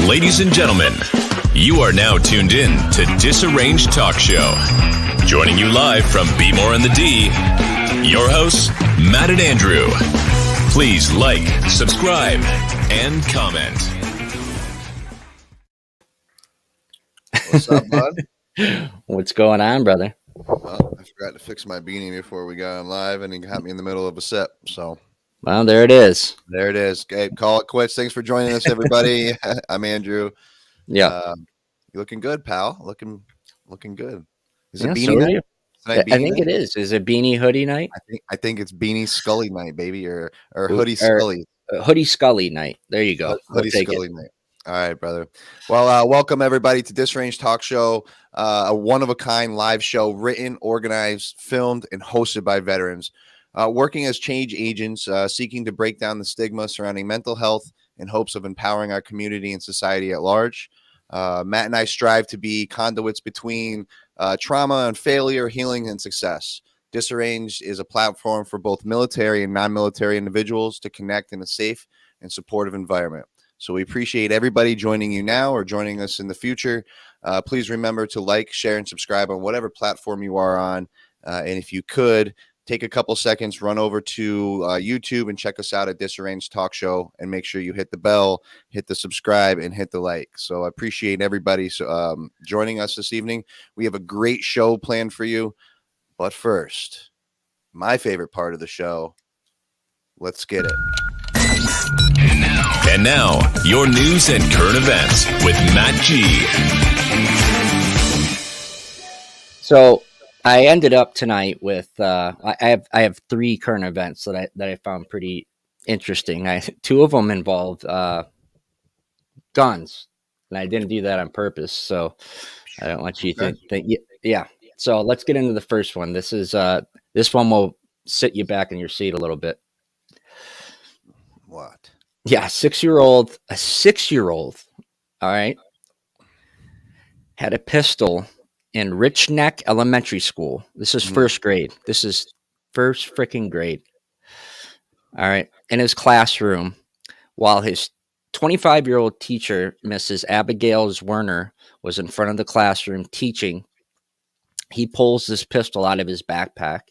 Ladies and gentlemen, you are now tuned in to Disarranged Talk Show. Joining you live from Be More in the D, your hosts, Matt and Andrew. Please like, subscribe, and comment. What's up, bud? What's going on, brother? Well, I forgot to fix my beanie before we got on live, and he got me in the middle of a set. So, well, there it is. There it is. Okay, call it quits. Thanks for joining us, everybody. I'm Andrew. Yeah, you looking good, pal. Looking good. Is yeah, it beanie so night? I think it is. Is it beanie hoodie night? I think it's beanie Scully night, baby, or hoodie Scully. Hoodie Scully night. There you go. Hoodie Scully night. All right, brother. Well, welcome everybody to Disarranged Talk Show, a one-of-a-kind live show written, organized, filmed, and hosted by veterans, working as change agents, seeking to break down the stigma surrounding mental health in hopes of empowering our community and society at large. Matt and I strive to be conduits between trauma and failure, healing, and success. Disarranged is a platform for both military and non-military individuals to connect in a safe and supportive environment. So we appreciate everybody joining you now or joining us in the future. Please remember to like, share, and subscribe on whatever platform you are on. And if you could, take a couple seconds, run over to YouTube and check us out at Disarranged Talk Show, and make sure you hit the bell, hit the subscribe, and hit the like. So I appreciate everybody joining us this evening. We have a great show planned for you. But first, my favorite part of the show, let's get it. And now, your news and current events with Matt G. So I ended up tonight with I have three current events that I found pretty interesting. Two of them involved guns, and I didn't do that on purpose. So I don't want you to think yeah. So let's get into the first one. This one will sit you back in your seat a little bit. What? Yeah, a 6-year-old, all right, had a pistol in Rich Neck Elementary School. This is first grade. This is first freaking grade. All right, in his classroom, while his 25-year-old teacher, Mrs. Abigail Werner, was in front of the classroom teaching, he pulls this pistol out of his backpack,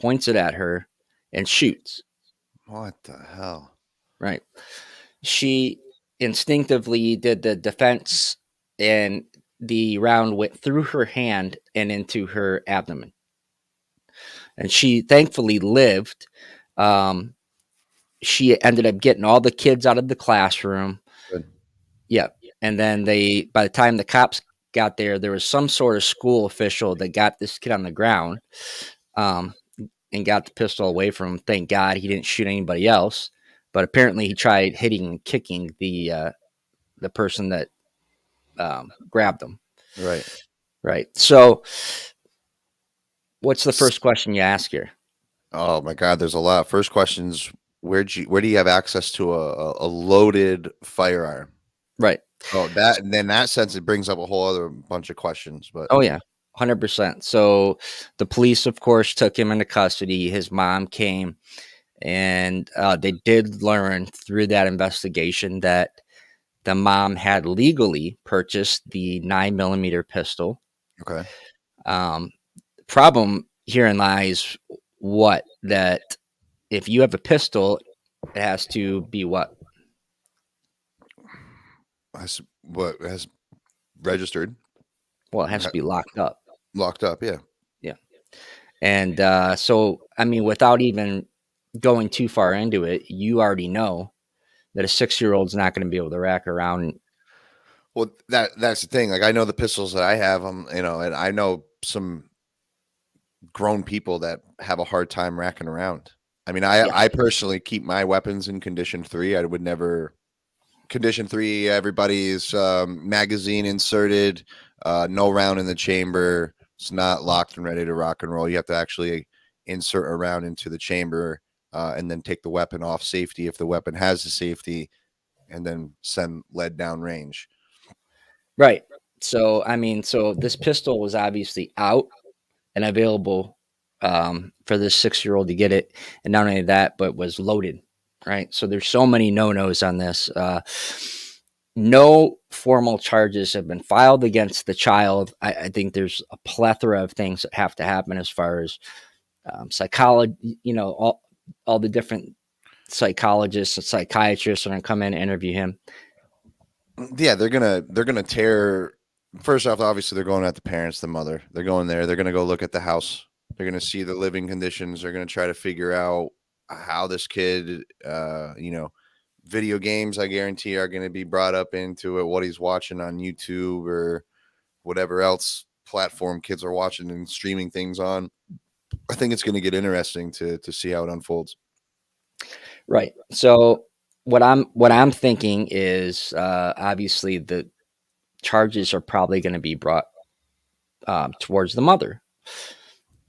points it at her, and shoots. What the hell? Right. She instinctively did the defense, and the round went through her hand and into her abdomen. And she thankfully lived. She ended up getting all the kids out of the classroom. Good. Yeah. And then by the time the cops got there, there was some sort of school official that got this kid on the ground and got the pistol away from him. Thank God he didn't shoot anybody else. But apparently he tried hitting and kicking the person that grabbed him. Right. So what's the first question you ask here? Oh my God, there's a lot. First question's where do you have access to a loaded firearm? Right. Oh, that sense, it brings up a whole other bunch of questions. But Oh yeah, 100%. So the police, of course, took him into custody. His mom came, and they did learn through that investigation that the mom had legally purchased the 9mm pistol. okay, Problem herein lies that if you have a pistol, it has to be what? has registered, Well, it has to be locked up. locked up. Yeah. Yeah. And so, I mean, without even going too far into it, you already know that a 6-year-old's not going to be able to rack around. Well, that's the thing. Like, I know the pistols that I have, and I know some grown people that have a hard time racking around. I mean, Yeah. I personally keep my weapons in condition 3. I would never condition 3. Everybody's magazine inserted, no round in the chamber. It's not locked and ready to rock and roll. You have to actually insert a round into the chamber and then take the weapon off safety if the weapon has the safety, and then send lead down range. Right. So, I mean, so this pistol was obviously out and available for this 6-year-old to get it. And not only that, but was loaded. Right. So there's so many no-nos on this. No formal charges have been filed against the child. I think there's a plethora of things that have to happen as far as psychology, all the different psychologists and psychiatrists are going to come in and interview him. Yeah, they're gonna tear. First off, obviously, they're going at the parents, the mother. They're going there. They're gonna go look at the house. They're gonna see the living conditions. They're gonna try to figure out how this kid, video games, I guarantee, are gonna be brought up into it. What he's watching on YouTube or whatever else platform kids are watching and streaming things on. I think it's gonna get interesting to see how it unfolds. Right. So what I'm thinking is obviously the charges are probably going to be brought towards the mother,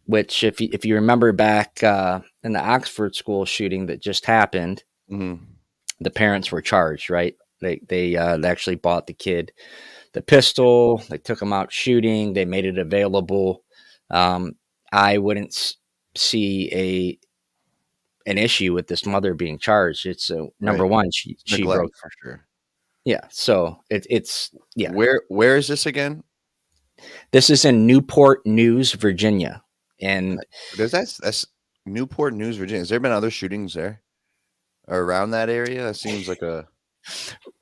which if you remember back in the Oxford school shooting that just happened, the parents were charged, right? They actually bought the kid the pistol. They took him out shooting. They made it available. I wouldn't see an issue with this mother being charged. It's number Right. one, she broke for sure. Yeah, so it's yeah. Where is this again? This is in Newport News, Virginia, and That's Newport News, Virginia. Has there been other shootings there or around that area? That seems like a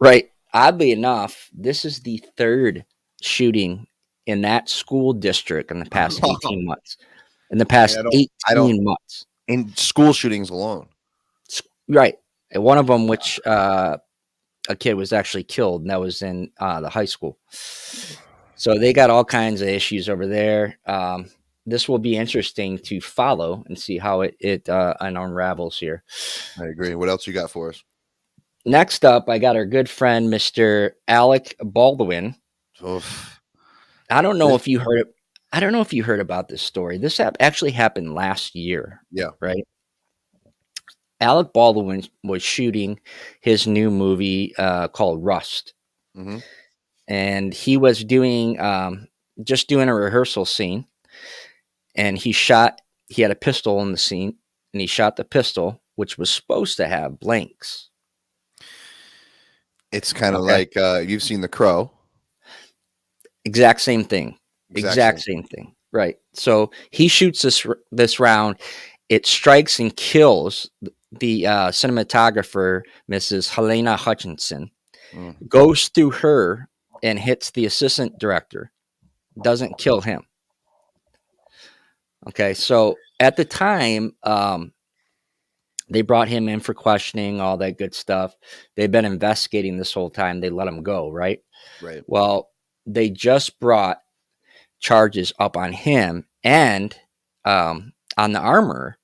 right. Oddly enough, this is the third shooting in that school district in the past 18 months. In the past 18 months, in school shootings alone. Right, and one of them, which a kid was actually killed, and that was in the high school. So they got all kinds of issues over there. This will be interesting to follow and see how it unravels here. I agree. What else you got for us? Next up, I got our good friend, Mr. Alec Baldwin. Oof. I don't know if you heard about this story. This actually happened last year. Yeah. Right. Alec Baldwin was shooting his new movie called Rust. Mm-hmm. And he was doing just doing a rehearsal scene, and he had a pistol in the scene, and he shot the pistol, which was supposed to have blanks. It's kind of like you've seen The Crow. Exact same thing. Exact same thing. Right. So he shoots this round. It strikes and kills the cinematographer, Mrs. Helena Hutchinson. Goes through her and hits the assistant director. Doesn't kill him. Okay, so at the time, they brought him in for questioning, all that good stuff. They've been investigating this whole time. They let him go, right? Right. Well, they just brought charges up on him and on the armorer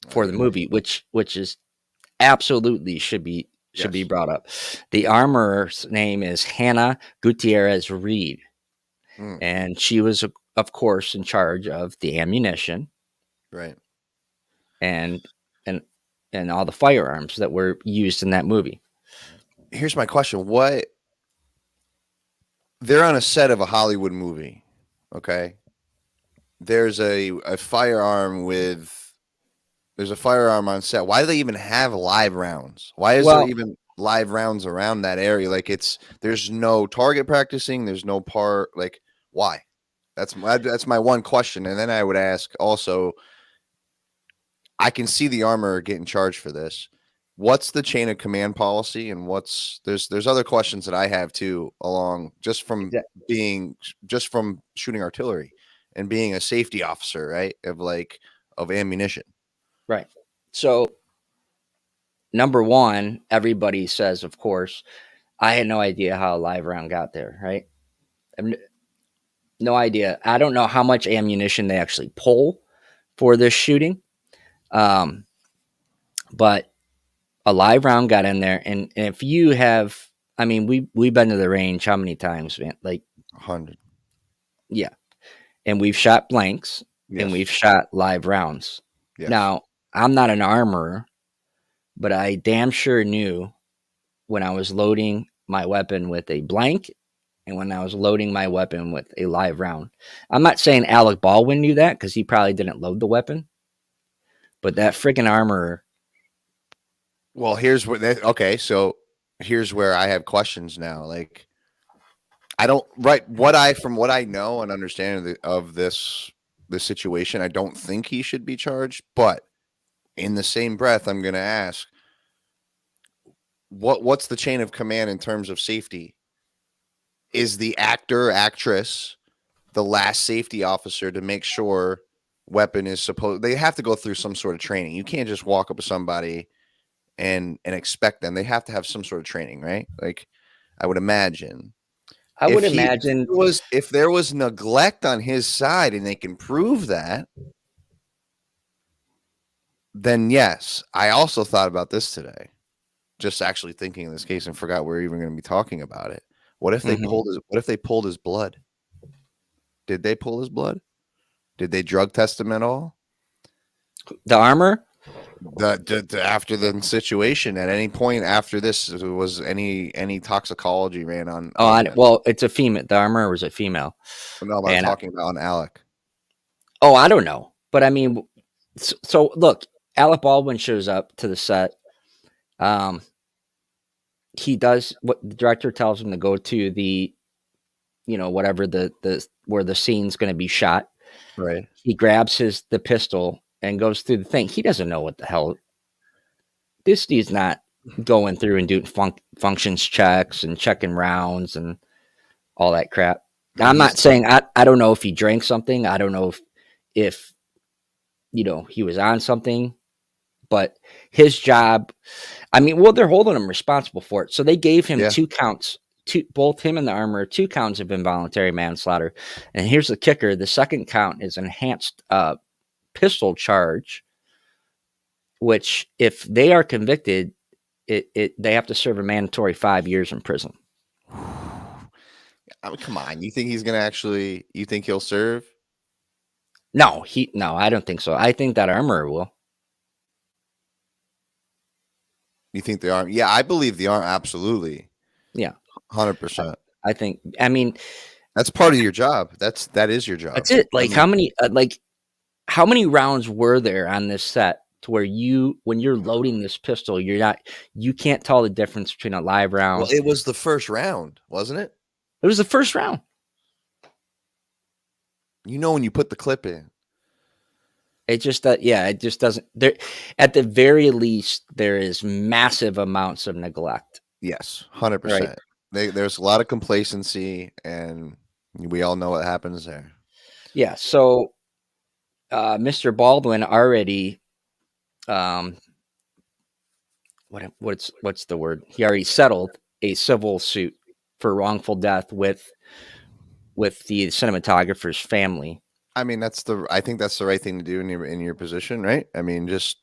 for the movie, which is absolutely should be brought up. The armorer's name is Hannah Gutierrez Reed, and she was, of course, in charge of the ammunition, right, and all the firearms that were used in that movie. Here's my question: What they're on a set of a Hollywood movie. Okay. There's a firearm there's a firearm on set. Why do they even have live rounds? Why is there Well, even live rounds around that area? Like there's no target practicing. There's no like, why? That's my one question. And then I would ask also, I can see the armorer getting charged for this. What's the chain of command policy, and there's other questions that I have too, along just from shooting artillery and being a safety officer, right? Of ammunition. right. So, number one, everybody says, of course, I had no idea how a live round got there, right? No idea. I don't know how much ammunition they actually pull for this shooting. But a live round got in there, and if you have, I mean, we've been to the range how many times, man? Like 100. Yeah, and we've shot blanks, Yes. and we've shot live rounds. Yes. Now, I'm not an armorer, but I damn sure knew when I was loading my weapon with a blank and when I was loading my weapon with a live round. I'm not saying Alec Baldwin knew that because he probably didn't load the weapon, but that freaking armorer. Well, so here's where I have questions now. Like, from what I know and understand of this situation, I don't think he should be charged. But in the same breath, I'm going to ask, what's the chain of command in terms of safety? Is the actress the last safety officer to make sure weapon is they have to go through some sort of training. You can't just walk up to somebody and expect them. They have to have some sort of training, right? Like, I would imagine. If there was neglect on his side and they can prove that, then yes. I also thought about this today, just actually thinking of this case, and forgot we're even going to be talking about it. What if they pulled his blood? Did they pull his blood? Did they drug test him at all? The armor? After the situation, at any point after this, was any toxicology ran on? Well, it's a female. The armor was a female. No, I'm talking about on Alec. Oh, I don't know, but I mean, so look, Alec Baldwin shows up to the set. He does what the director tells him to go to the, whatever where the scene's going to be shot. Right. He grabs the pistol and goes through the thing. He doesn't know what the hell. This dude's not going through and doing functions checks and checking rounds and all that crap. Now, I'm not saying I don't know if he drank something. I don't know if he was on something, but his job, I mean, well, they're holding him responsible for it. So they gave him 2 counts, both him and the armorer, 2 counts of involuntary manslaughter. And here's the kicker. The second count is enhanced pistol charge, which if they are convicted, they have to serve a mandatory 5 years in prison. I mean, come on. You think he's going to you think he'll serve? No, I don't think so. I think that armorer will. You think the arm? Yeah, I believe the arm. Absolutely. Yeah. 100%. I think, I mean, that's part of your job. That is your job. That's it. Like, how many rounds were there on this set to where when you're loading this pistol, you can't tell the difference between a live round. Well, it was the first round, wasn't it? It was the first round. When you put the clip in. It just doesn't. There, at the very least, there is massive amounts of neglect. Yes, 100%. Right. There's a lot of complacency, and we all know what happens there. Yeah. So, Mr. Baldwin already, what's the word? He already settled a civil suit for wrongful death with the cinematographer's family. I mean, I think that's the right thing to do in your position, right? I mean, just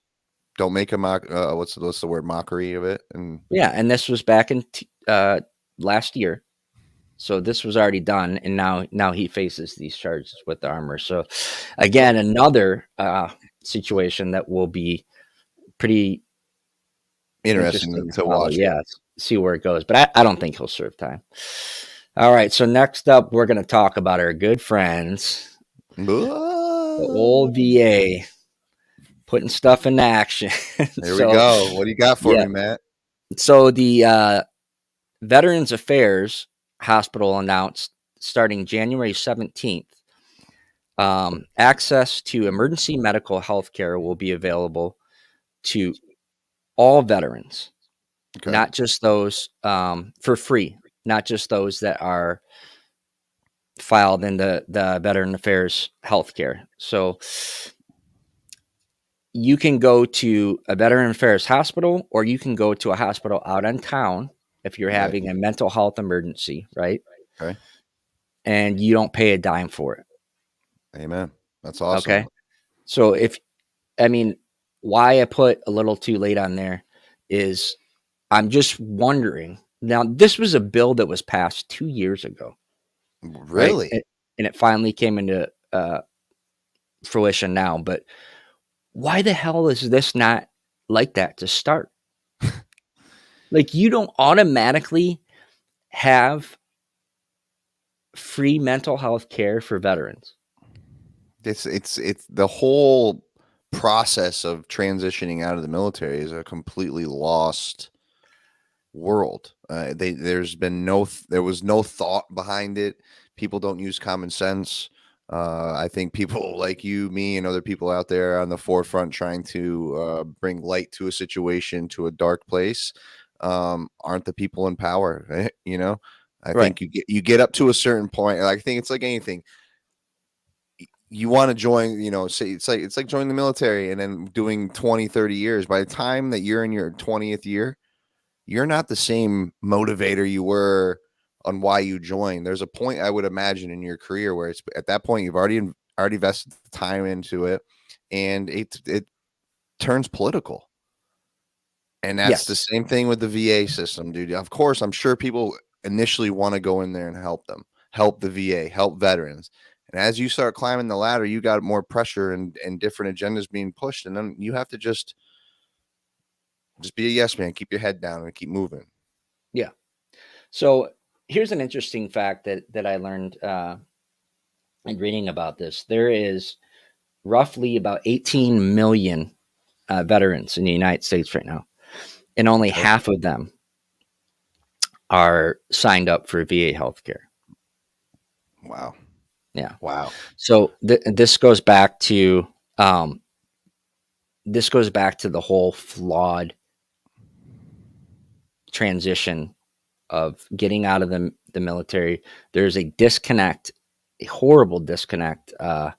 don't make a what's the word, mockery of it. And this was back in last year, so this was already done, and now he faces these charges with the armor. So again, another situation that will be pretty interesting to watch. Yeah, see where it goes, but I don't think he'll serve time. All right. So next up, we're going to talk about our good friends, the old VA, putting stuff into action. Here we go. What do you got for me, Matt? So the Veterans Affairs Hospital announced starting January 17th, access to emergency medical health care will be available to all veterans, not just those for free, not just those that are filed in the Veteran Affairs Healthcare. So you can go to a Veteran Affairs hospital, or you can go to a hospital out in town if you're having a mental health emergency, right? Okay. And you don't pay a dime for it. Amen. That's awesome. Okay. So why I put a little too late on there is I'm just wondering. Now, this was a bill that was passed 2 years ago. Really? Right? And it finally came into fruition now. But why the hell is this not like that to start? Like, you don't automatically have free mental health care for veterans. It's the whole process of transitioning out of the military is a completely lost world. There was no thought behind it. People don't use common sense. I think people like you, me, and other people out there on the forefront trying to bring light to a situation, to a dark place, aren't the people in power. Right? You know, I think you get up to a certain point. I think it's like anything. You want to join, say it's like joining the military and then doing 20, 30 years. By the time that you're in your 20th year, you're not the same motivator you were on why you joined. There's a point, I would imagine, in your career where it's at that point you've already invested the time into it, and it turns political. And that's the same thing with the VA system, dude. Of course, I'm sure people initially want to go in there and help them, help the VA, help veterans. And as you start climbing the ladder, you got more pressure and different agendas being pushed. And then you have to just be a yes man, keep your head down and keep moving. Yeah. So here's an interesting fact that I learned in reading about this. There is roughly about 18 million veterans in the United States right now, and only half of them are signed up for VA healthcare. Wow. Yeah. Wow. So this goes back to the whole flawed transition of getting out of the military. There's a disconnect, a horrible disconnect. This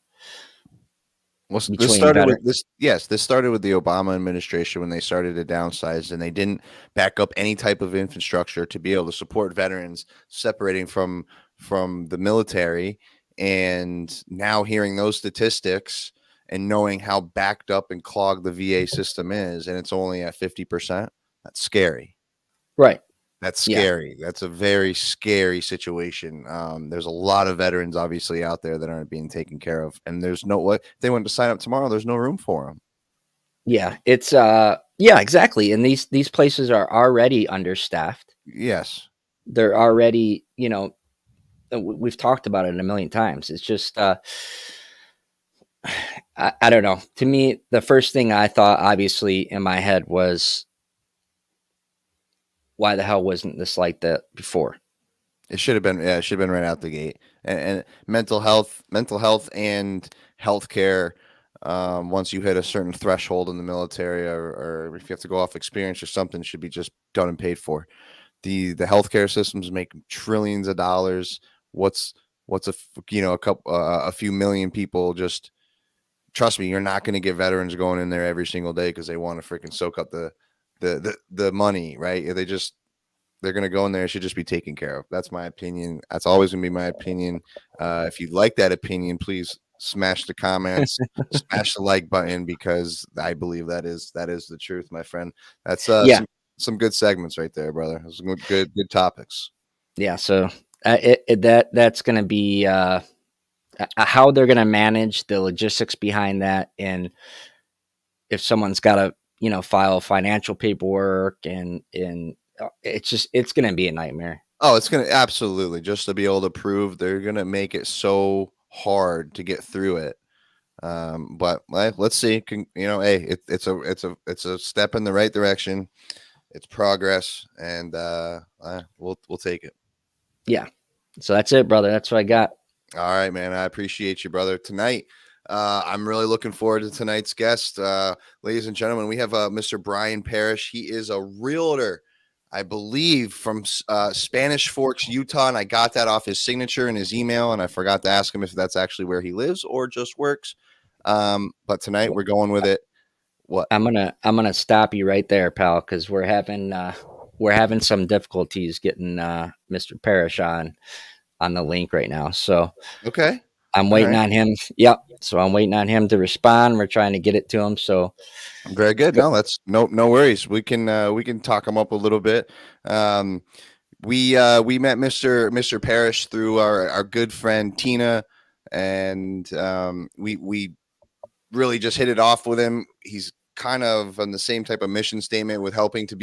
started with the Obama administration when they started to downsize, and they didn't back up any type of infrastructure to be able to support veterans separating from the military. And now hearing those statistics and knowing how backed up and clogged the VA system is, and it's only at 50%, that's scary. Right. That's scary. Yeah. That's a very scary situation. There's a lot of veterans obviously out there that aren't being taken care of, and there's if they want to sign up tomorrow, there's no room for them. Yeah, it's exactly. And these places are already understaffed. Yes. They're already, we've talked about it a million times. It's just I don't know. To me, the first thing I thought obviously in my head was, why the hell wasn't this like that before? It should have been. Yeah, it should have been right out the gate. And mental health and healthcare. Once you hit a certain threshold in the military, or if you have to go off experience or something, should be just done and paid for. The healthcare systems make trillions of dollars. What's a few million people? Just trust me, you're not going to get veterans going in there every single day because they want to freaking soak up the money, right? They're going to go in there. It should just be taken care of. That's my opinion. That's always going to be my opinion. If you like that opinion, please smash the comments, smash the like button, because I believe that is the truth, my friend. That's some good segments right there, brother. Those are good topics. Yeah. So that's going to be how they're going to manage the logistics behind that, and if someone's got to file financial paperwork and it's going to be a nightmare. Oh, it's going to absolutely just to be able to prove they're going to make it so hard to get through it. But let's see. Hey, it's a step in the right direction. It's progress, and we'll take it. Yeah. So that's it, brother. That's what I got. All right, man. I appreciate you, brother. Tonight, I'm really looking forward to tonight's guest. Ladies and gentlemen, we have Mr. Brian Parrish. He is a realtor, I believe, from Spanish Forks, Utah, and I got that off his signature and his email, and I forgot to ask him if that's actually where he lives or just works. But tonight we're going with it. What? I'm gonna stop you right there, pal, because we're having some difficulties getting Mr. Parrish on the link right now. So Okay. I'm waiting on him. Yep. So I'm waiting on him to respond. We're trying to get it to him. So very good. No, that's no worries. We can talk him up a little bit. We met Mr. Parrish through our good friend Tina, and we really just hit it off with him. He's kind of on the same type of mission statement with helping to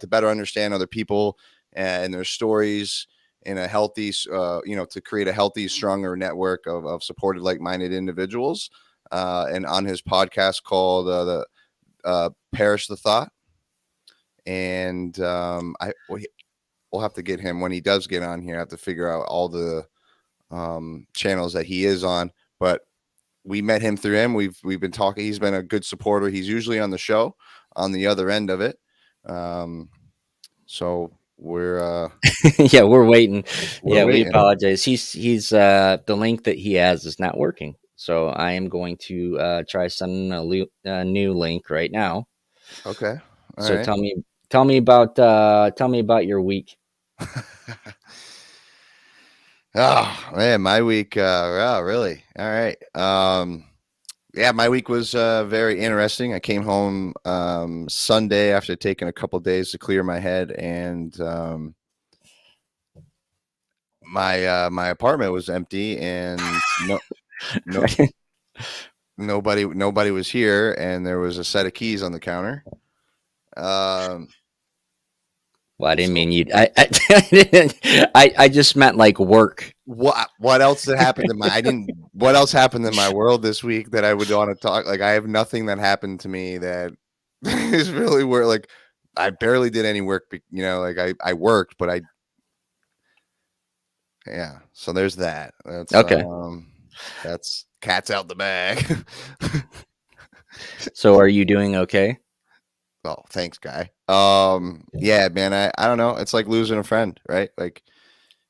better understand other people and their stories in a healthy, to create a healthy, stronger network of supported, like-minded individuals. And on his podcast called the Parrish The Thought. And we'll have to get him when he does get on here. I have to figure out all the channels that he is on, but we met him through him. We've been talking. He's been a good supporter. He's usually on the show on the other end of it. So we're yeah, we're waiting. We apologize. He's the link that he has is not working. So I am going to try sending a new link right now. Okay. All right. Tell me about your week. Oh man, my week. Really? All right. Yeah, my week was very interesting. I came home Sunday after taking a couple days to clear my head, and my apartment was empty, and nobody was here, and there was a set of keys on the counter. Well, I didn't mean you. I just meant like work. What else that happened in what else happened in my world this week that I would want to talk? Like, I have nothing that happened to me that is really work. Like, I barely did any work. Like I worked, but yeah. So there's that. That's okay. That's cat's out the bag. So are you doing okay? Oh, thanks, guy. Yeah, man. I don't know. It's like losing a friend, right? Like,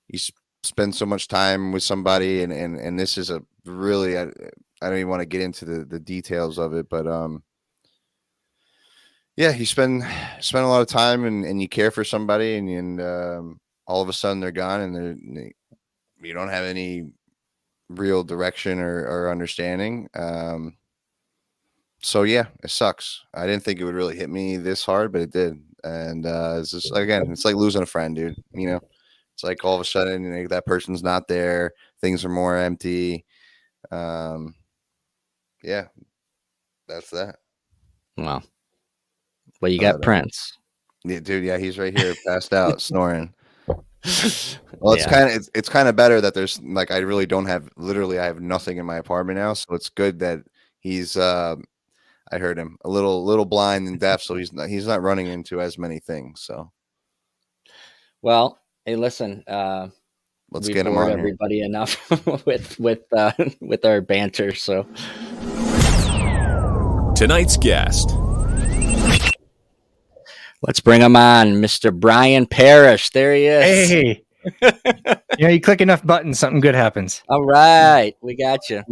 you spend so much time with somebody, and this is a really, I don't even want to get into the details of it, but yeah, you spend a lot of time and you care for somebody, and all of a sudden they're gone, and you don't have any real direction or understanding. So yeah, it sucks. I didn't think it would really hit me this hard, but it did. And it's just, again, it's like losing a friend, dude. It's like all of a sudden that person's not there. Things are more empty. Yeah, that's that. Wow. Well, you got Prince. Yeah, dude. Yeah, he's right here, passed out, snoring. Well, it's kind of better that there's like, I really don't have, literally, I have nothing in my apartment now, so it's good that he's I heard him a little blind and deaf, so he's not running into as many things. So, well, hey, listen, let's get him on everybody here. Enough with our banter. So tonight's guest, let's bring him on, Mr. Brian Parrish. There he is. Hey, you click enough buttons, something good happens. All right, we got you.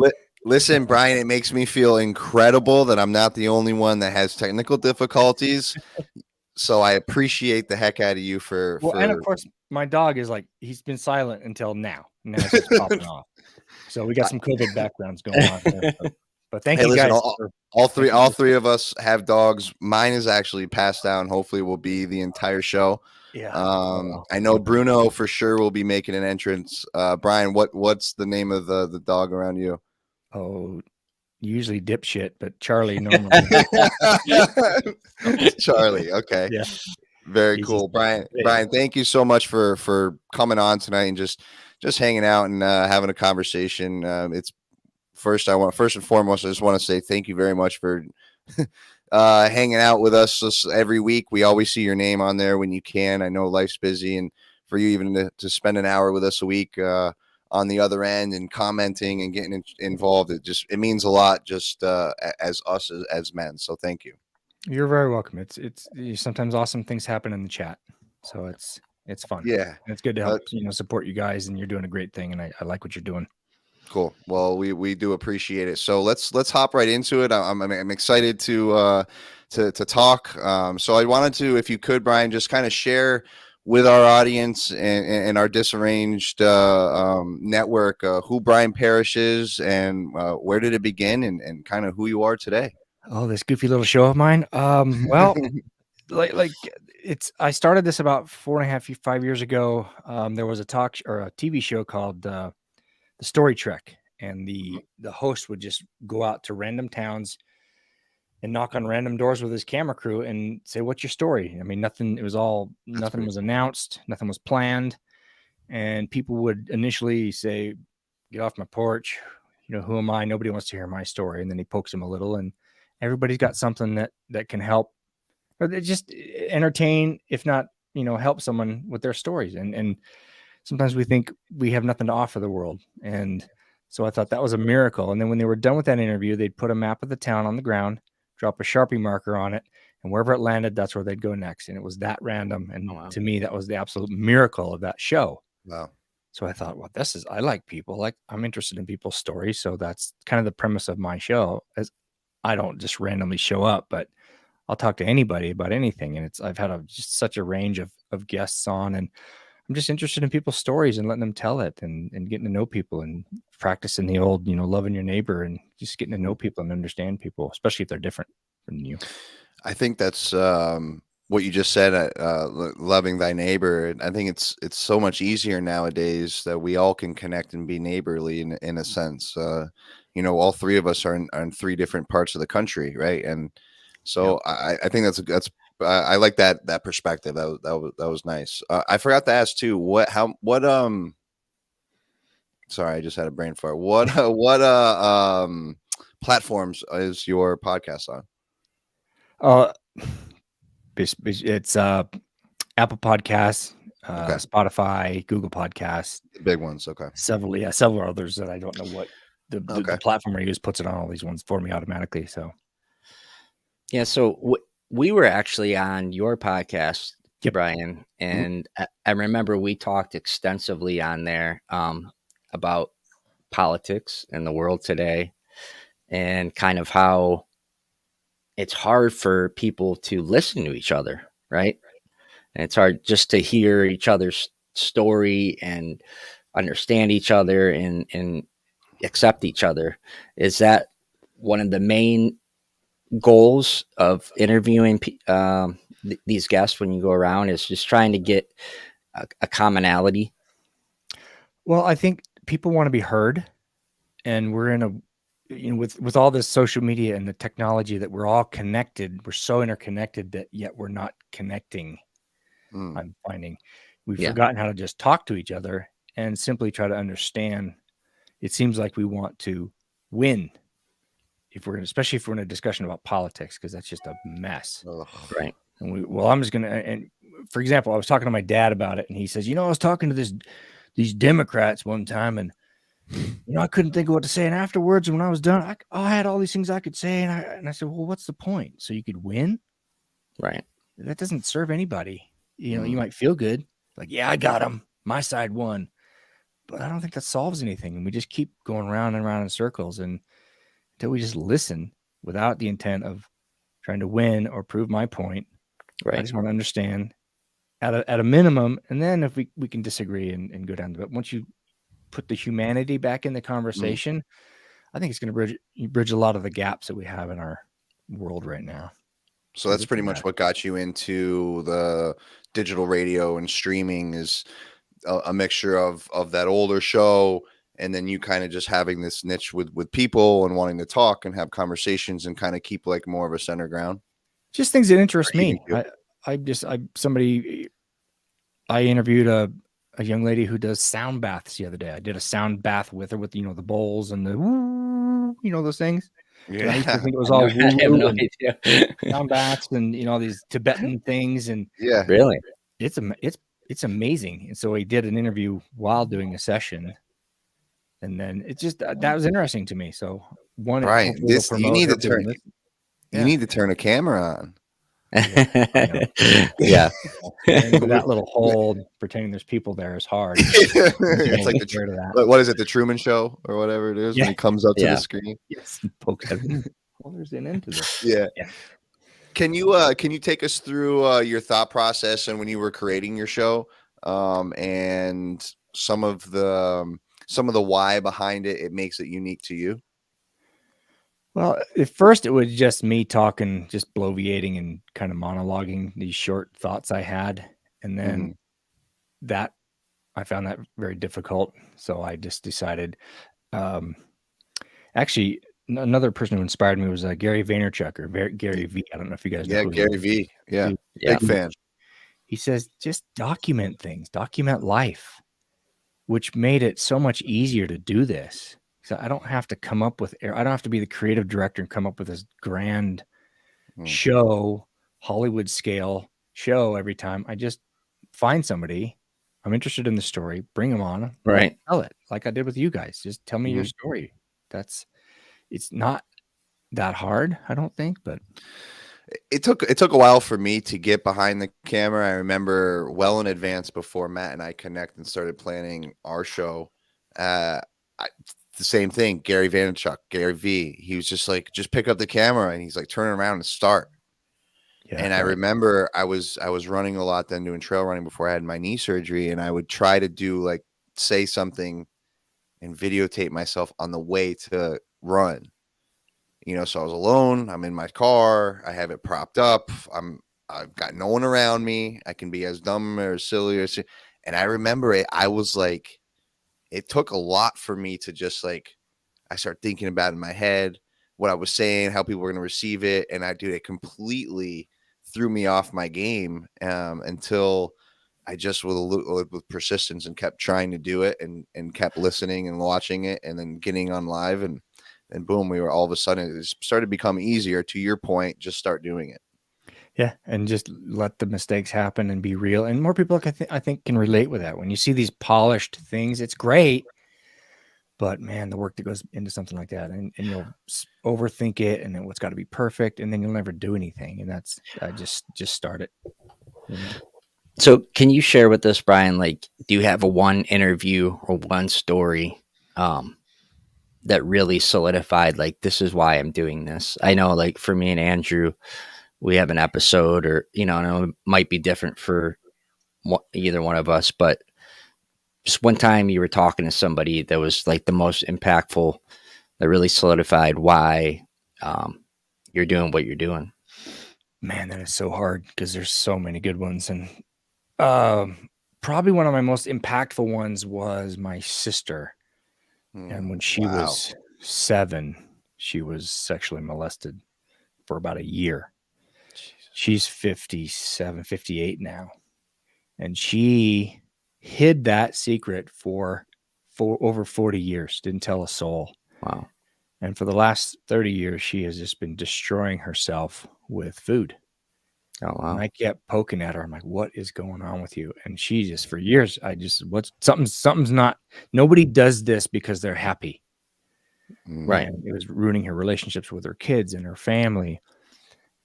Listen, Brian, it makes me feel incredible that I'm not the only one that has technical difficulties. So I appreciate the heck out of you for. And of course, my dog is like, he's been silent until now. Now it's just popping off. So we got some COVID backgrounds going on there. But thank you guys. All three of us have dogs. Mine is actually passed down. Hopefully, will be the entire show. Yeah. I know Bruno for sure will be making an entrance. Brian, what's the name of the dog around you? Oh, usually dipshit, but Charlie normally. Charlie, okay. Yeah. Very He's cool, just- Brian. yeah. Brian, thank you so much for coming on tonight and just hanging out and having a conversation. It's first and foremost, I just want to say thank you very much for hanging out with us every week. We always see your name on there when you can. I know life's busy, and for you even to spend an hour with us a week on the other end and commenting and getting involved, it means a lot just as us as men. So thank you. You're very welcome. It's sometimes awesome things happen in the chat, so it's fun. Yeah, And it's good to help support you guys, and you're doing a great thing, and I like what you're doing. cool. Well, we do appreciate it. So let's hop right into it. I'm excited to talk. So I wanted to, if you could, Brian, just kind of share with our audience and our disarranged network who Brian Parrish is and where did it begin and kind of who you are today. Oh, this goofy little show of mine. Well, like I started this about 5 years ago. There was a TV show called The Story Trek, and the host would just go out to random towns and knock on random doors with his camera crew and say, "What's your story?" I mean, nothing was announced, nothing was planned, and people would initially say, "Get off my porch, who am I? Nobody wants to hear my story." And then he pokes them a little, and everybody's got something that can help, or they just entertain, if not, help someone with their stories. And sometimes we think we have nothing to offer the world. And so I thought that was a miracle. And then when they were done with that interview, they'd put a map of the town on the ground, drop a Sharpie marker on it, and wherever it landed, that's where they'd go next. And it was that random. And to me, that was the absolute miracle of that show. Wow. So I thought, well, I like people. I'm interested in people's stories. So that's kind of the premise of my show. As I don't just randomly show up, but I'll talk to anybody about anything. And I've had just such a range of guests on, and I'm just interested in people's stories and letting them tell it and getting to know people and practicing the old, loving your neighbor and just getting to know people and understand people, especially if they're different from you. I think that's what you just said, loving thy neighbor. I think it's so much easier nowadays that we all can connect and be neighborly in a sense. All three of us are in three different parts of the country, right? And so I think that's I like that perspective. That was nice. I forgot to ask too. Sorry, I just had a brain fart. What platforms is your podcast on? It's Apple Podcasts, Okay. Spotify, Google Podcasts, The big ones. Okay. several others that I don't know what the platform I use puts it on all these ones for me automatically. So Yeah. So we were actually on your podcast, Brian, and I remember we talked extensively on there about politics in the world today and kind of how it's hard for people to listen to each other, right? And it's hard just to hear each other's story and understand each other and accept each other. Is that one of the main goals of interviewing these guests when you go around, is just trying to get a commonality? Well, I think people want to be heard, and we're in with all this social media and the technology that we're all connected. We're so interconnected that yet we're not connecting. I'm finding we've forgotten how to just talk to each other and simply try to understand. It seems like we want to win especially if we're in a discussion about politics, because that's just a mess. Right. And I'm just going to, and for example, I was talking to my dad about it, and he says, I was talking to these Democrats one time, and I couldn't think of what to say. And afterwards, when I was done, I had all these things I could say. And I said, well, what's the point? So you could win? Right. That doesn't serve anybody. You might feel good. Like, yeah, I got them. My side won. But I don't think that solves anything. And we just keep going round and round in circles. And until we just listen without the intent of trying to win or prove my point. Right. I just want to understand at a minimum. And then if we can disagree and go down the, but once you put the humanity back in the conversation, I think it's going to bridge a lot of the gaps that we have in our world right now. So that's pretty much what got you into the digital radio and streaming, is a mixture of that older show, and then you kind of just having this niche with people and wanting to talk and have conversations and kind of keep like more of a center ground. Just things that interest me. I interviewed a young lady who does sound baths the other day. I did a sound bath with her with, the bowls and the woo, those things. And I used to Yeah. think it was I all have no woo and idea. sound baths and, all these Tibetan things. And Yeah. Really? it's amazing. And so we did an interview while doing a session. And then it just, that was interesting to me. So Brian, hopefully it'll promote you need her to turn, doing this. you Yeah. need to turn a camera on. Yeah. Going into that little hole, pretending there's people there is hard. It's like scared of that. what is it? The Truman Show or whatever it is when he comes up to the screen. Yes, poke at him. Well, there's an end to this. Yeah. Yeah. Can you take us through your thought process and when you were creating your show, and some of the why behind it? It makes it unique to you. Well, at first it was just me talking, just bloviating and kind of monologuing these short thoughts I had. And then that I found that very difficult. So I just decided, actually another person who inspired me was Gary Vaynerchuk or Gary V. I don't know if you guys know. Yeah, who he Gary is. V. Yeah, Yeah. big fan. He says, just document things, document life, which made it so much easier to do this. So I don't have to I don't have to be the creative director and come up with this grand show, Hollywood scale show every time. I just find somebody, I'm interested in the story, bring them on, Right. tell it like I did with you guys. Just tell me your story. It's not that hard, I don't think, but it took a while for me to get behind the camera. I remember well in advance before Matt and I connected and started planning our show. The same thing, Gary Vaynerchuk, Gary V. He was just like, just pick up the camera, and he's like, turn it around and start. Yeah, and I remember I was running a lot then, doing trail running before I had my knee surgery, and I would try to say something and videotape myself on the way to run. So I was alone. I'm in my car. I have it propped up. I've got no one around me. I can be as dumb or silly and I remember it. I was like, it took a lot for me to just I start thinking about it in my head, what I was saying, how people were going to receive it. And it completely threw me off my game until I just with persistence and kept trying to do it and kept listening and watching it and then getting on live and boom, we were all of a sudden it started to become easier. To your point, just start doing it. Yeah, and just let the mistakes happen and be real. And more people, I think, can relate with that. When you see these polished things, it's great, but man, the work that goes into something like that, and you'll overthink it, and then it's got to be perfect, and then you'll never do anything. And that's just start it. So, can you share with us, Brian? Do you have a one interview or one story that really solidified? This is why I'm doing this. I know, for me and Andrew, we have an episode, or and it might be different for either one of us, but just one time you were talking to somebody that was the most impactful, that really solidified why you're doing what you're doing. Man, that is so hard because there's so many good ones. And probably one of my most impactful ones was my sister. And when she was 7, she was sexually molested for about a year. She's 57, 58 now. And she hid that secret for over 40 years, didn't tell a soul. Wow. And for the last 30 years, she has just been destroying herself with food. Oh, wow. And I kept poking at her. I'm like, what is going on with you? And she just, for years, something's not, nobody does this because they're happy. Right. And it was ruining her relationships with her kids and her family.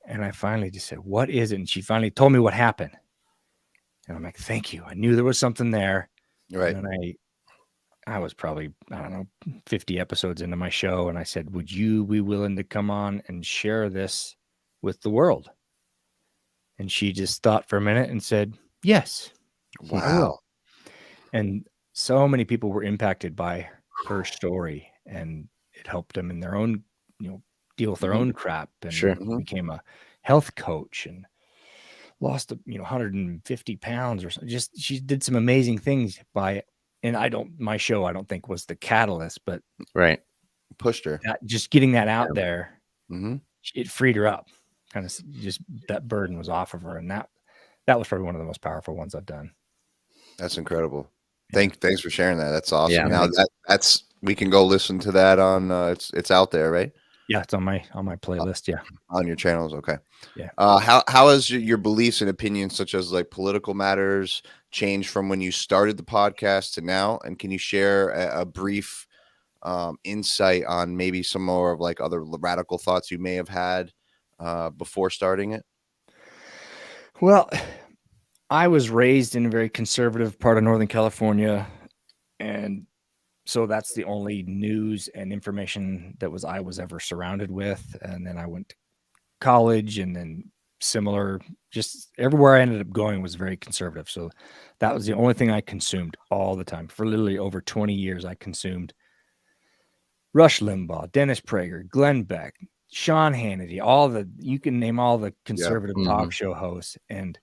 And I finally just said, what is it? And she finally told me what happened. And I'm like, thank you. I knew there was something there. Right. And I was probably, 50 episodes into my show. And I said, would you be willing to come on and share this with the world? And she just thought for a minute and said, yes. Wow. I will. And so many people were impacted by her story, and it helped them in their own, deal with their own crap, and became a health coach and lost 150 pounds or something. Just, she did some amazing things and my show, I don't think was the catalyst, but right. Pushed her. Just getting that out there, it freed her up. Kind of just that burden was off of her. And that was probably one of the most powerful ones I've done. That's incredible. Thanks for sharing that. That's awesome. Yeah. Now that's we can go listen to that on it's out there, right? Yeah, it's on my playlist. Yeah, on your channels. Okay. Yeah. How has your beliefs and opinions, such as like political matters, changed from when you started the podcast to now? And can you share a brief insight on maybe some more of like other radical thoughts you may have had before starting it? Well, I was raised in a very conservative part of Northern California, and so that's the only news and information that I was ever surrounded with. And then I went to college, and then similar, just everywhere I ended up going was very conservative. So that was the only thing I consumed all the time. For literally over 20 years, I consumed Rush Limbaugh, Dennis Prager, Glenn Beck, Sean Hannity, you can name all the conservative talk show hosts. And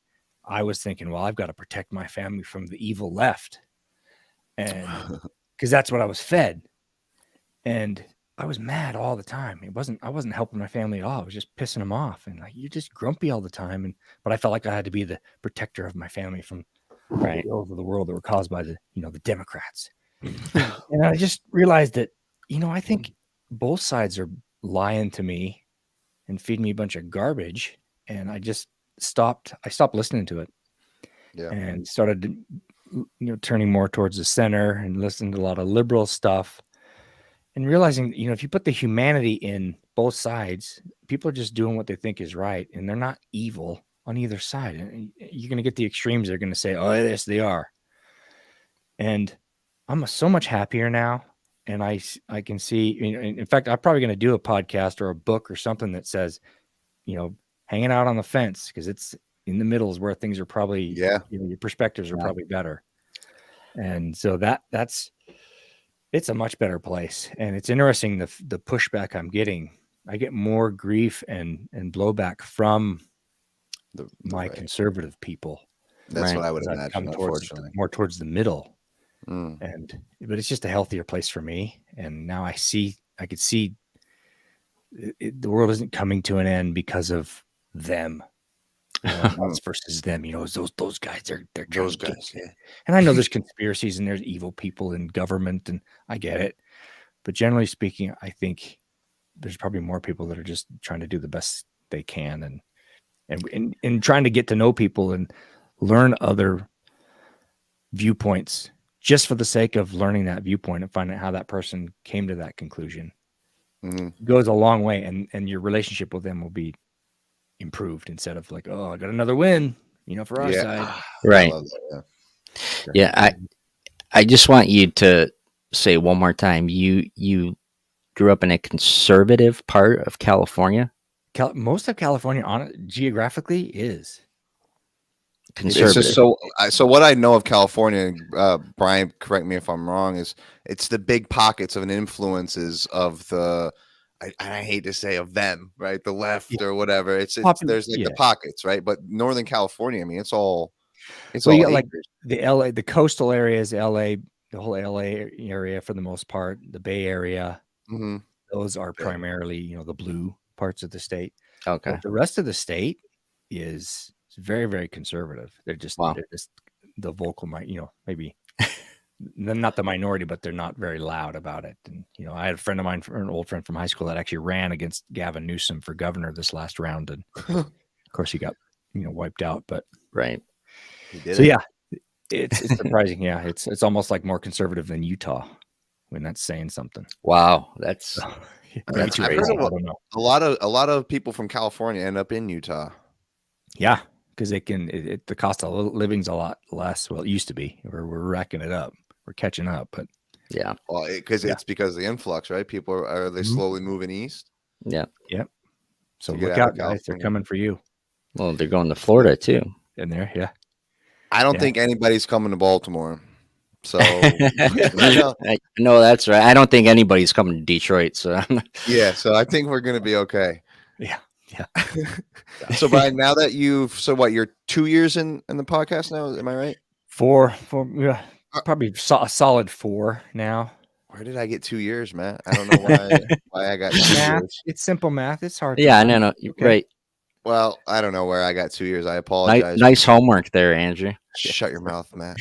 I was thinking, well, I've got to protect my family from the evil left. And because that's what I was fed. And I was mad all the time. I wasn't helping my family at all. I was just pissing them off. And like, you're just grumpy all the time. But I felt like I had to be the protector of my family from the ills of the world that were caused by the Democrats. And I just realized that, I think both sides are lying to me and feeding me a bunch of garbage. And I stopped listening to it. Yeah. And started, turning more towards the center and listening to a lot of liberal stuff and realizing, if you put the humanity in both sides, people are just doing what they think is right. And they're not evil on either side. And you're going to get the extremes. They're going to say, oh, yes, they are. And I'm so much happier now. And I can see, in fact, I'm probably going to do a podcast or a book or something that says, hanging out on the fence, because it's in the middle is where things are probably, your perspectives are probably better. And so it's a much better place. And it's interesting, the pushback I'm getting. I get more grief and blowback from my conservative people. That's what I would imagine, unfortunately. More towards the middle. But it's just a healthier place for me. And now I could see the world isn't coming to an end because of them. Us versus them, those guys, they're those guys. Yeah. And I know there's conspiracies and there's evil people in government, and I get it. But generally speaking, I think there's probably more people that are just trying to do the best they can and trying to get to know people and learn other viewpoints just for the sake of learning that viewpoint and finding out how that person came to that conclusion. Goes a long way, and your relationship with them will be improved instead of like, oh, I got another win, for our side. Right. Yeah. I just want you to say one more time, you grew up in a conservative part of California. Most of California geographically is conservative. So what I know of California, Brian, correct me if I'm wrong, is it's the big pockets of influences of the, I hate to say of them, right? The left or whatever. There's like the pockets, right? But Northern California, I mean, it's all you got like the coastal areas, LA, the whole LA area for the most part, the Bay Area. Those are primarily, the blue parts of the state. Okay. But the rest of the state is very, very conservative. They're just the vocal, maybe they're not the minority, but they're not very loud about it. And, I had a friend of mine, an old friend from high school, that actually ran against Gavin Newsom for governor this last round. And of course he got, wiped out, but it's surprising. Yeah. It's almost like more conservative than Utah, when that's saying something. Wow. That's crazy. A lot of people from California end up in Utah. Yeah. Because the cost of living's a lot less. Well, it used to be. We're racking it up. We're catching up, but yeah. Well, it's because of the influx, right? People are they slowly moving east? Yeah. Yep. So look out, guys. They're coming for you. Well, they're going to Florida too. In there, yeah. I don't think anybody's coming to Baltimore. So no, that's right. I don't think anybody's coming to Detroit. So so I think we're gonna be okay. Yeah. So Brian, now that you're 2 years in the podcast now, am I right? 4, probably a solid 4 now. Where did I get 2 years, Matt? I don't know why I got 2 years. It's simple math. It's hard. Yeah, no, you're right. Well, I don't know where I got 2 years. I apologize. Nice homework there, Andrew. Shut your mouth, Matt.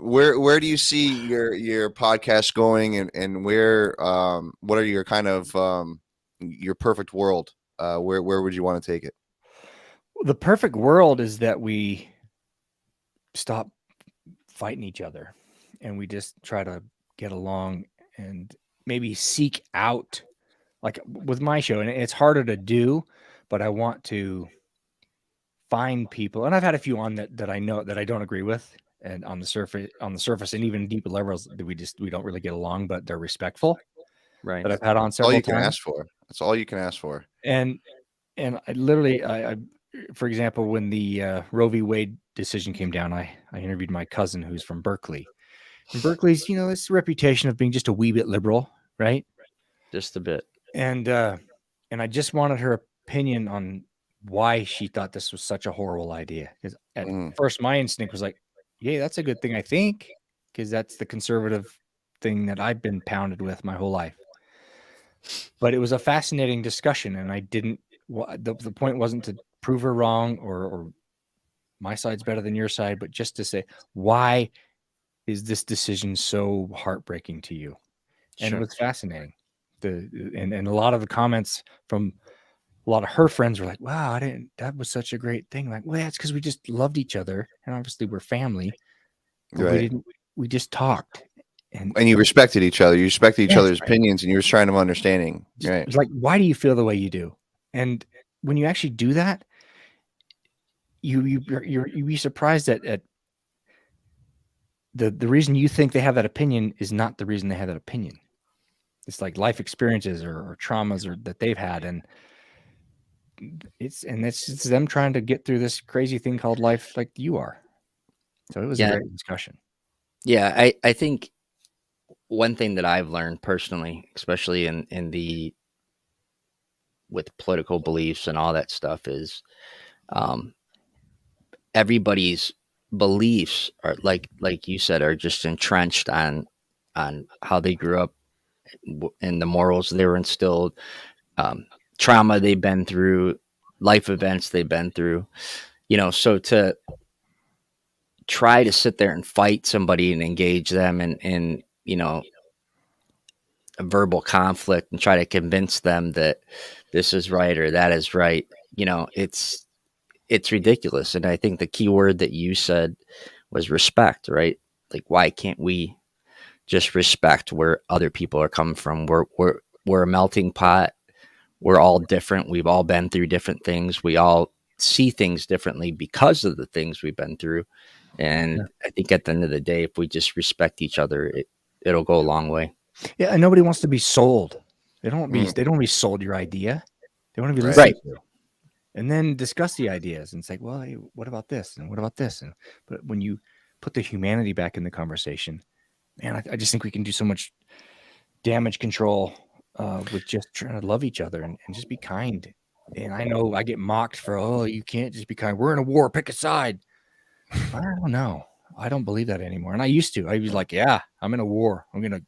Where do you see your podcast going, and where what are your kind of your perfect world? Where would you want to take it? The perfect world is that we stop fighting each other and we just try to get along and maybe seek out, like with my show, and it's harder to do, but I want to find people, and I've had a few on that I know that I don't agree with, and on the surface and even deeper levels that we don't really get along, but they're respectful, Right. that I've had on All several you can times. ask for. That's all you can ask for. And I literally, I for example, when the Roe v. Wade decision came down, I interviewed my cousin who's from Berkeley. And Berkeley's, it's a reputation of being just a wee bit liberal, right? Just a bit. And I just wanted her opinion on why she thought this was such a horrible idea. Because at first, my instinct was like, "Yeah, that's a good thing, I think," because that's the conservative thing that I've been pounded with my whole life. But it was a fascinating discussion, and I didn't. The point wasn't to prove her wrong or my side's better than your side, but just to say, why is this decision so heartbreaking to you? And Sure. it was fascinating. And a lot of the comments from a lot of her friends were like, "Wow, that was such a great thing." Like, well, that's because we just loved each other, and obviously we're family. But Right. we just talked. And you respected each other. You respected each other's opinions, and you were trying to understanding. Right. It's like, why do you feel the way you do? And when you actually do that, you'd be surprised at the reason you think they have that opinion is not the reason they have that opinion. It's like life experiences or traumas or that they've had, and it's them trying to get through this crazy thing called life, like you are. So it was a great discussion. Yeah, I think one thing that I've learned personally, especially in the with political beliefs and all that stuff, is everybody's beliefs are like you said, are just entrenched on how they grew up and the morals they were instilled, trauma they've been through, life events they've been through, so to try to sit there and fight somebody and engage them in a verbal conflict and try to convince them that this is right or that is right, it's ridiculous. And I think the key word that you said was respect, right? Like, why can't we just respect where other people are coming from? We're a melting pot. We're all different. We've all been through different things. We all see things differently because of the things we've been through. And I think at the end of the day, if we just respect each other, it'll go a long way. Yeah, and nobody wants to be sold. They don't want to be sold your idea. They want to be listened to. And then discuss the ideas and say, well, hey, what about this? And what about this? But when you put the humanity back in the conversation, man, I just think we can do so much damage control with just trying to love each other and just be kind. And I know I get mocked for, oh, you can't just be kind. We're in a war. Pick a side. I don't know. I don't believe that anymore. And I used to. I was like, yeah, I'm in a war. I'm going to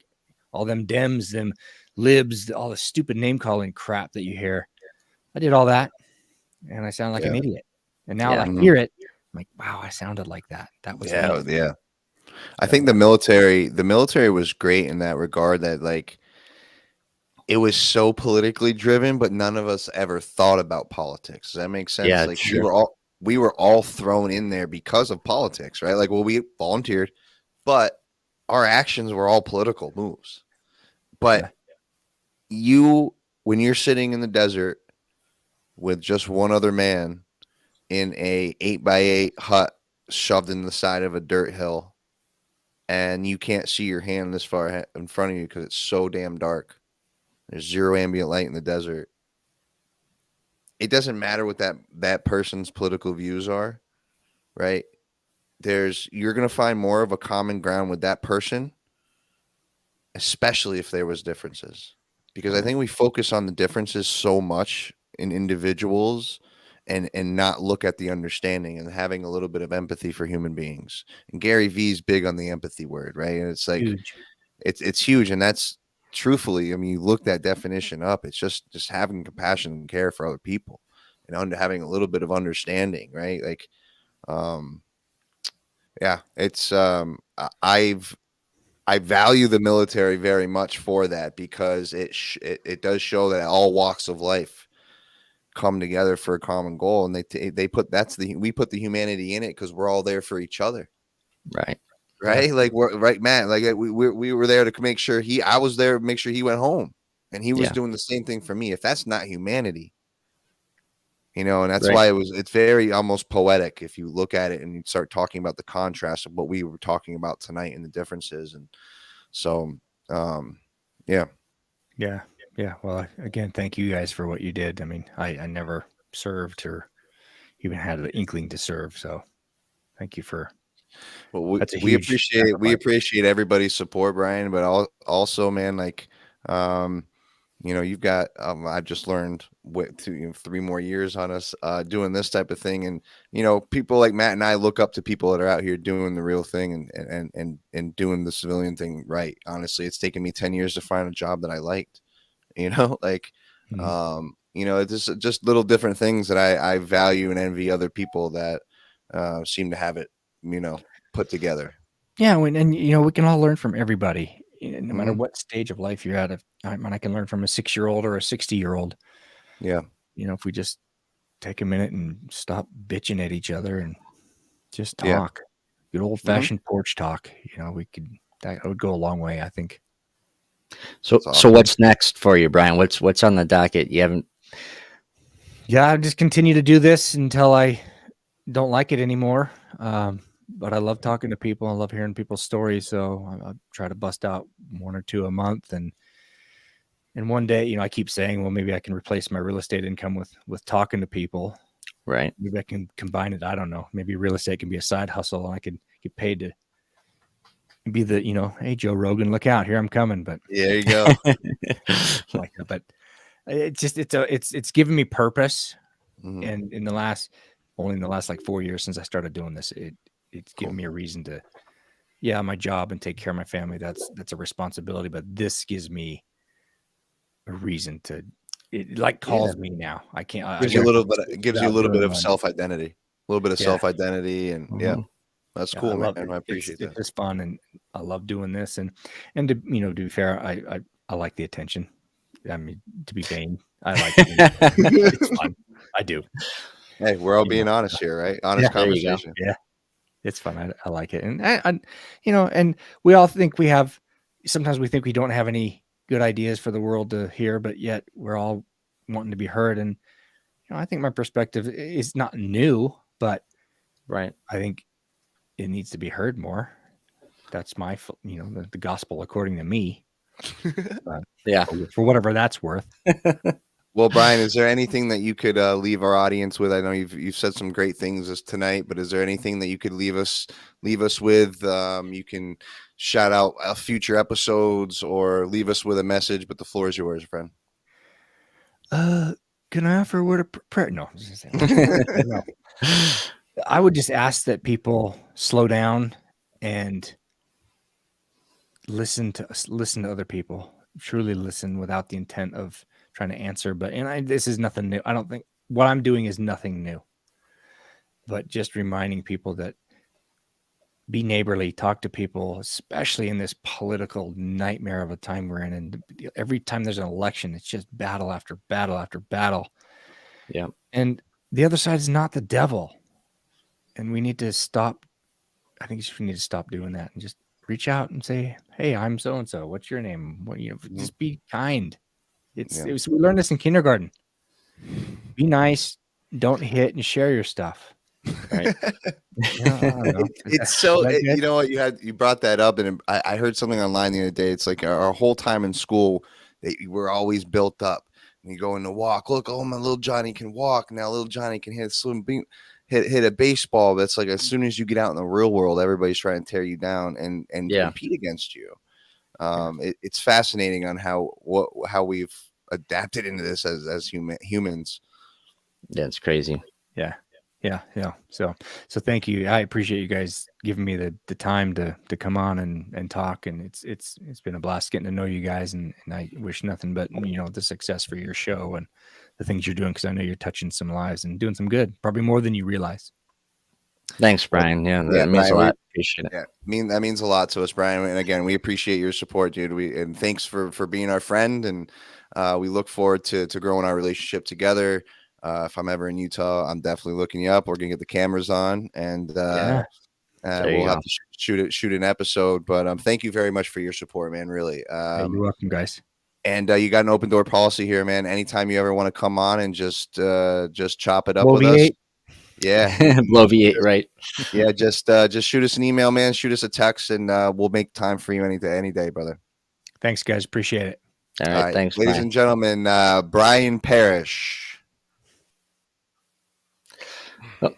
all them Dems, them libs, all the stupid name calling crap that you hear. I did all that. And I sound like an idiot. And now I hear it. I'm like, wow, I sounded like that. That was me. Yeah. I think the military was great in that regard, that like it was so politically driven, but none of us ever thought about politics. Does that make sense? Yeah, like sure. we were all thrown in there because of politics, right? Like, well, we volunteered, but our actions were all political moves. But when you're sitting in the desert with just one other man in a 8x8 hut shoved in the side of a dirt hill, and you can't see your hand this far in front of you because it's so damn dark. There's zero ambient light in the desert. It doesn't matter what that person's political views are, right? You're going to find more of a common ground with that person, especially if there was differences. Because I think we focus on the differences so much in individuals and not look at the understanding and having a little bit of empathy for human beings. And Gary Vee's big on the empathy word, right? And it's like, Huge. it's huge. And that's truthfully, I mean, you look that definition up, it's just having compassion and care for other people, and having a little bit of understanding, right? Like, yeah, it's I value the military very much for that, because it does show that all walks of life come together for a common goal, and we put the humanity in it because we're all there for each other. Right. Right. Like we're right, Matt. Like we were there to make sure I was there to make sure he went home, and he was doing the same thing for me. If that's not humanity, and that's why it's very almost poetic if you look at it and you start talking about the contrast of what we were talking about tonight and the differences. And so, yeah. Well, again, thank you guys for what you did. I mean, I never served or even had the inkling to serve. So thank you for. Well, we appreciate everybody's support, Brian, but also, man, like, you've got, I've just learned 3 more years on us doing this type of thing. And, people like Matt and I look up to people that are out here doing the real thing and doing the civilian thing right. Honestly, it's taken me 10 years to find a job that I liked, like, it's just little different things that I value and envy other people that seem to have it, put together. Yeah. And we can all learn from everybody, no matter what stage of life you're at. I can learn from a 6-year-old or a 60-year-old. Yeah. If we just take a minute and stop bitching at each other and just talk, good old fashioned porch talk, that would go a long way, I think. So what's next for you, Brian? What's on the docket? You haven't. Yeah. I just continue to do this until I don't like it anymore. But I love talking to people. I love hearing people's stories. So I try to bust out 1 or 2 a month. And one day, I keep saying, well, maybe I can replace my real estate income with talking to people. Right. Maybe I can combine it. I don't know. Maybe real estate can be a side hustle, and I can get paid to be the, hey, Joe Rogan, look out, here I'm coming. But there you go. Like that. But it's given me purpose. And in the last like 4 years since I started doing this, it's given me a reason to, my job and take care of my family. That's a responsibility, but this gives me a reason to, it like calls me now. I can't, gives you a little bit of self-identity, a little bit of self-identity. And that's cool, man. I appreciate that. It's fun. And I love doing this. And to be fair, I like the attention. I mean, to be vain, I like it. It's fun. I do. Hey, we're all being honest here, right? Honest conversation. Yeah. It's fun. I like it. And and we all think sometimes we think we don't have any good ideas for the world to hear, but yet we're all wanting to be heard. And, I think my perspective is not new, but right. I think it needs to be heard more. That's my, the gospel according to me. For whatever that's worth. Well, Brian, is there anything that you could leave our audience with? I know you've said some great things tonight, but is there anything that you could leave us with? You can shout out future episodes or leave us with a message, but the floor is yours, friend. Can I offer a word of prayer? No. No. I would just ask that people slow down and listen to other people. Truly listen without the intent of trying to answer. This is nothing new. I don't think what I'm doing is nothing new, but just reminding people that be neighborly, talk to people, especially in this political nightmare of a time we're in. And every time there's an election, it's just battle after battle after battle. Yeah. And the other side is not the devil. And we need to stop. I think we need to stop doing that and just reach out and say, hey, I'm so-and-so. What's your name? Just be kind. We learned this in kindergarten. Be nice. Don't hit and share your stuff. Right. It's so, you know what, you brought that up, and I heard something online the other day. It's like our whole time in school, we're always built up. And you go in the walk, look, oh, my little Johnny can walk. Now little Johnny can hit a baseball. That's like, as soon as you get out in the real world, everybody's trying to tear you down and compete against you. It's fascinating on how we've adapted into this as humans. Yeah, it's crazy. Yeah, Yeah. So thank you. I appreciate you guys giving me the time to come on and talk. And it's been a blast getting to know you guys. And I wish nothing but, the success for your show and the things you're doing, because I know you're touching some lives and doing some good, probably more than you realize. Thanks, Brian. Yeah, that means Brian, a lot. Appreciate it. Yeah, that means a lot to us, Brian. And again, we appreciate your support, dude. And thanks for being our friend. And we look forward to growing our relationship together. If I'm ever in Utah, I'm definitely looking you up. We're gonna get the cameras on, and we'll have to shoot an episode. But thank you very much for your support, man. Really. Hey, you're welcome, guys. And you got an open door policy here, man. Anytime you ever want to come on and just chop it up with us. Yeah. Blow V8, right? Yeah, just shoot us an email, man. Shoot us a text, and we'll make time for you any day, brother. Thanks, guys. Appreciate it. All right, thanks, ladies Brian. and gentlemen. Brian Parrish. Oh.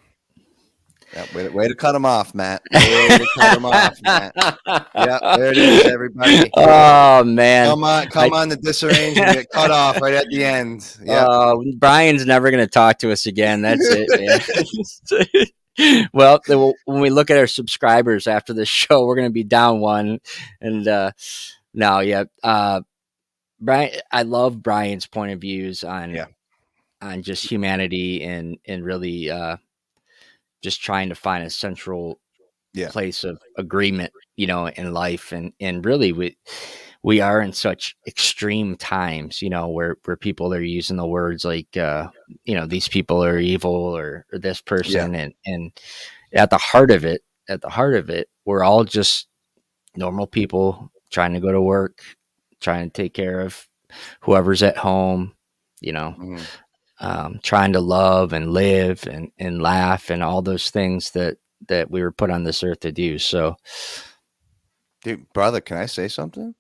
Yeah, way to cut him off, Matt. Way to cut him off, Matt. Yeah, there it is, everybody. Oh man, come on, the disarranged and get cut off right at the end. Yeah, Brian's never gonna talk to us again. That's it, man. Well, when we look at our subscribers after this show, we're gonna be down one. And Brian, I love Brian's point of views on just humanity and really just trying to find a central place of agreement, in life. And really we are in such extreme times, where people are using the words like, these people are evil or this person. And at the heart of it, we're all just normal people trying to go to work, trying to take care of whoever's at home, trying to love and live and laugh and all those things that we were put on this earth to do. So, dude, brother, can I say something?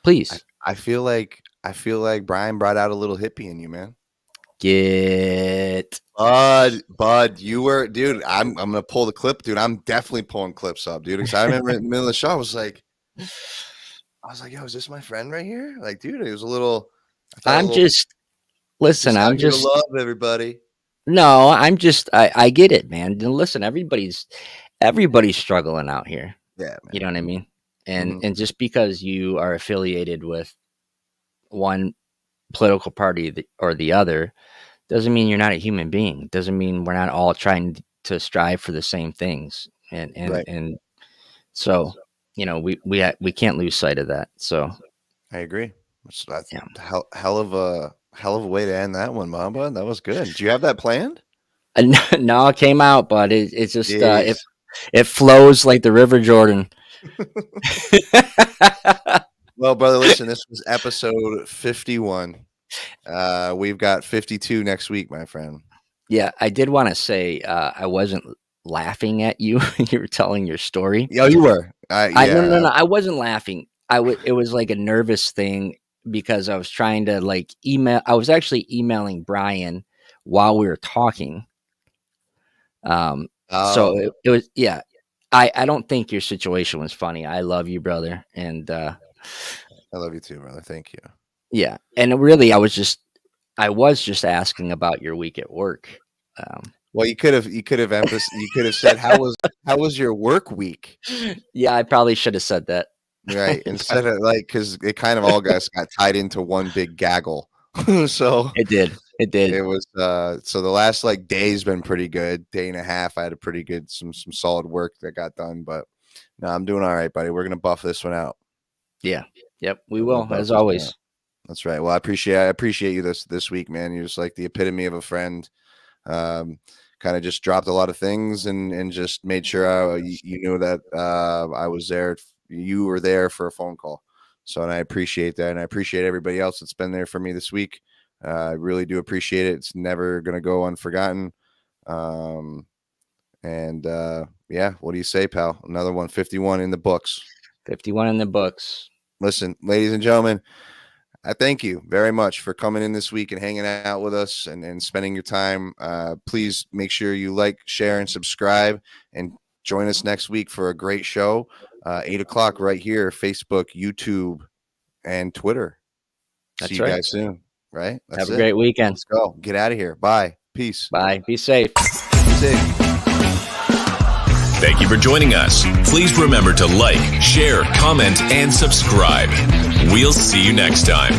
Please. I feel like Brian brought out a little hippie in you, man. Bud, you were, dude. I'm gonna pull the clip, dude. I'm definitely pulling clips up, dude. Because I remember in the middle of the show, I was like, yo, is this my friend right here? Like, dude, it was a little. Listen, I'm just love everybody. No, I get it, man. Listen, everybody's struggling out here. Yeah, man. You know what I mean? And just because you are affiliated with one political party or the other doesn't mean you're not a human being. It doesn't mean we're not all trying to strive for the same things. And so, we can't lose sight of that. So I agree. That's hell of a way to end that one, Mamba. That was good. Did you have that planned? No, it came out, but it's just it flows like the River Jordan. Well, brother, listen, this was episode 51. We've got 52 next week, my friend. Yeah, I did want to say I wasn't laughing at you when you were telling your story. Oh, you were. No, I wasn't laughing. It was like a nervous thing because I was trying to email. I was actually emailing Brian while we were talking. So it was, I don't think your situation was funny. I love you, brother. And, I love you too, brother. Thank you. Yeah. And really, I was just asking about your week at work. Well, you could have said, how was your work week? Yeah, I probably should have said that. Right. Instead of because it kind of all got tied into one big gaggle. So it did. It was so the last day's been pretty good. Day and a half, I had a pretty good some solid work that got done. But no, I'm doing all right, buddy. We're gonna buff this one out. Yeah. Yep. We will, as always. That's right. Well, I appreciate you this week, man. You're just like the epitome of a friend. Kind of just dropped a lot of things and just made sure you knew that I was there. You were there for a phone call. So, and I appreciate that. And I appreciate everybody else that's been there for me this week. I really do appreciate it. It's never going to go unforgotten. What do you say, pal? Another one, 51 in the books. 51 in the books. Listen, ladies and gentlemen, I thank you very much for coming in this week and hanging out with us and spending your time. Please make sure you like, share, and subscribe, and join us next week for a great show. 8:00 right here, Facebook, YouTube, and Twitter. That's See you guys soon. Right? Have a great weekend. Let's go. Get out of here. Bye. Peace. Bye. Be safe. sick. Thank you for joining us. Please remember to like, share, comment, and subscribe. We'll see you next time.